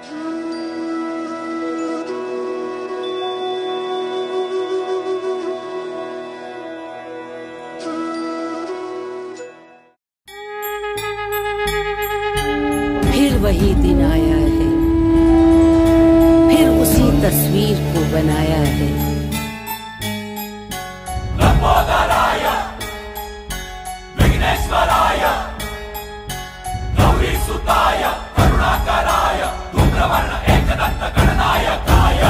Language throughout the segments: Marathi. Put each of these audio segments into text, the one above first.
फिर वही दिन आया है, फिर उसी तस्वीर को बनाया है। लंबोदराय विघ्नेश्वराय गौरीसुताय करुणाकराय धूम्रवर्ण एकदंत गणनायकाय।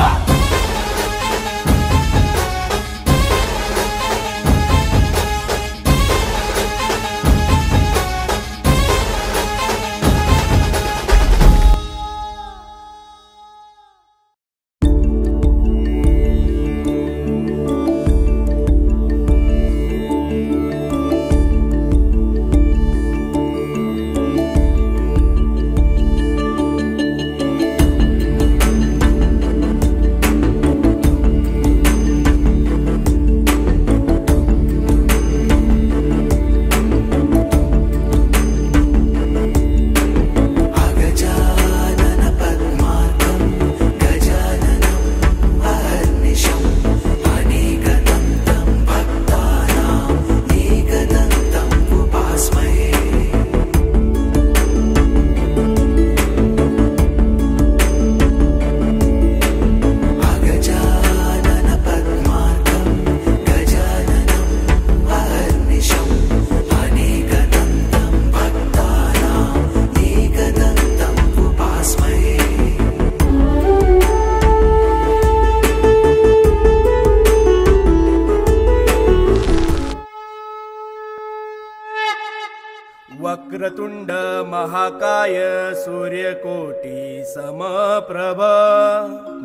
वक्रतुंड महाकाय सूर्यकोटि समप्रभ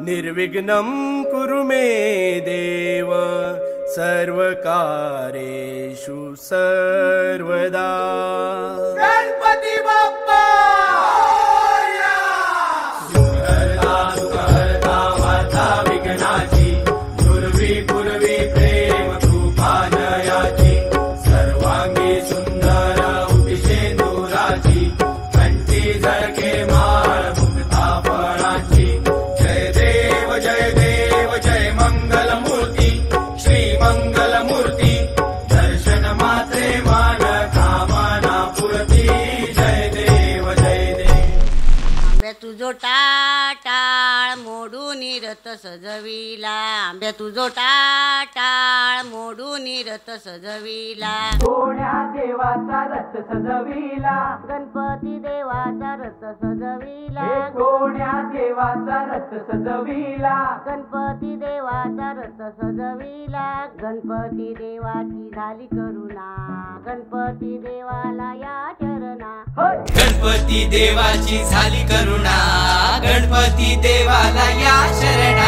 निर्विघ्नं कुरु मे देव सर्वकार्येषु सर्वदा। गणपती बाप्पा विघ्नाची पूर्वी पूर्वी प्रेम कृपानयाची सर्वांगी सुंदर कंठी झळके माळ मुक्ता फळाची। जय देव जय देव जय मंगल मूर्ती श्री मंगल मूर्ती दर्शन मात्रे मान कामना पूर्ती। जय देव जय देव। आंब्या तुझो टाटाळ मोडून रथ सजविला, आंब्या तुझो टाटाळ मोडून रथ सजविला। कोण्या देवाचा रथ सजविला, गणपती देवाचा रथ सजविला। कोण्या देवाचा रथ सजविला, गणपती देवाचा रथ सजविला। गणपती देवाची झाली करुणा, गणपती देवाला या चरणा। गणपती देवाची झाली करुणा, गणपती देवाला या शरणा।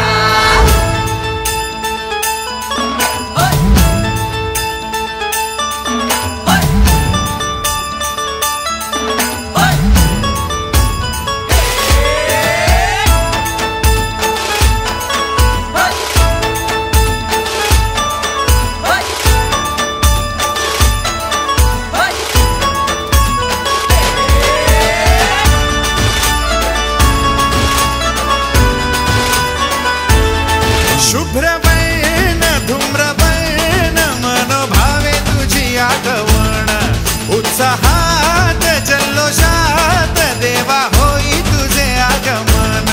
शुभ्रवर्ण धूम्रवर्ण मनोभावे तुझी आगमन, उत्साहात जल्लोषात देवा होई तुझे आगमन।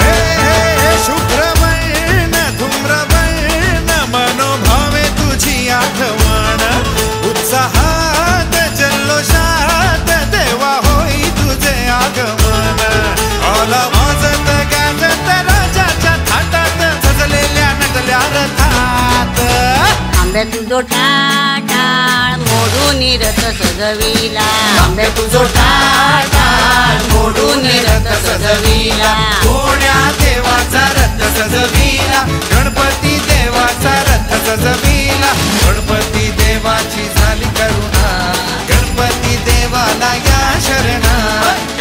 हे हे शुभ्रवर्ण धूम्रवर्ण मनोभावे तुझी आगमन, उत्साहात जल्लोषात देवा होई तुझे आगमन। आला वाजत गाजत राजाच्या थाटात सजलेल्या नटल्या रथात। आंब्या तुझो टाटाळ मोडून रथ सजविला, आंब्या तुझो टाटाळ मोडून रथ सजविला। कोण्या देवाचा रथ सजविला, गणपती देवाचा रथ सजविला। गणपती देवाची झाली करुणा, गणपती देवाला या शरणा।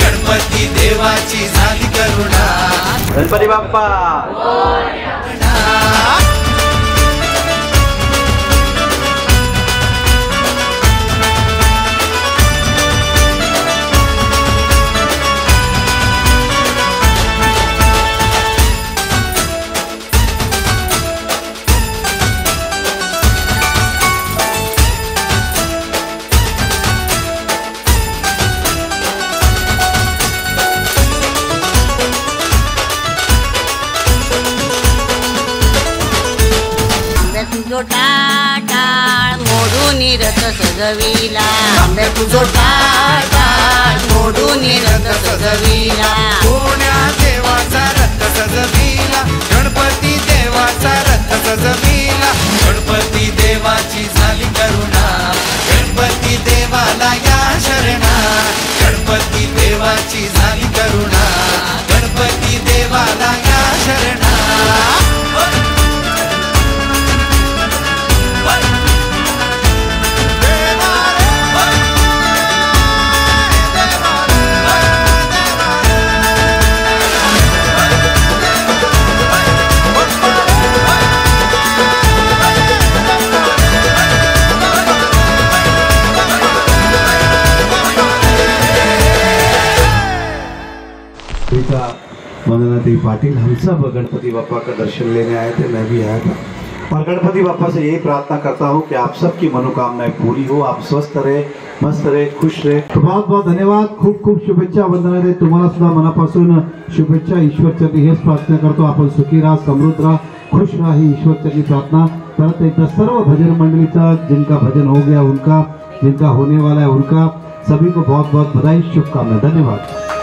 गणपती देवाची झाली करुणा। गणपती बाप्पा सजविला आंबे तुझो टाट मोडून रथ सजविला कोण्या देवाचा रथ सजविला गणपती देवाचा रथ सजविला गणपती देवाची झाली करुणा गणपती देवाला या शरणा गणपती देवाची झाली करुणा गणपती देवाला या शरणा वंदनादेवी पाटिल हम सब गणपति बापा का दर्शन लेने आए थे, मैं भी आया था और गणपति बापा से यही प्रार्थना करता हूँ कि आप सबकी मनोकामनाएं पूरी हो, आप स्वस्थ रहे, मस्त रहे, खुश रहे। तो बहुत बहुत धन्यवाद, खूप खूप शुभेच्छा वंदनादेवी, तुम्हाला सुद्धा मनापासून शुभेच्छा। ईश्वर चरणी हेच प्रार्थना करतो, आपण सुखी राहा, समृद्ध राहा, खुश राहा, ही ईश्वर चरणी प्रार्थना परत एकदा सर्व भजन मंडलीचा, जिनका भजन हो गया उनका, जिनका होने वाला है उनका, सभी को बहुत बहुत बधाई, शुभकामनाएं, धन्यवाद।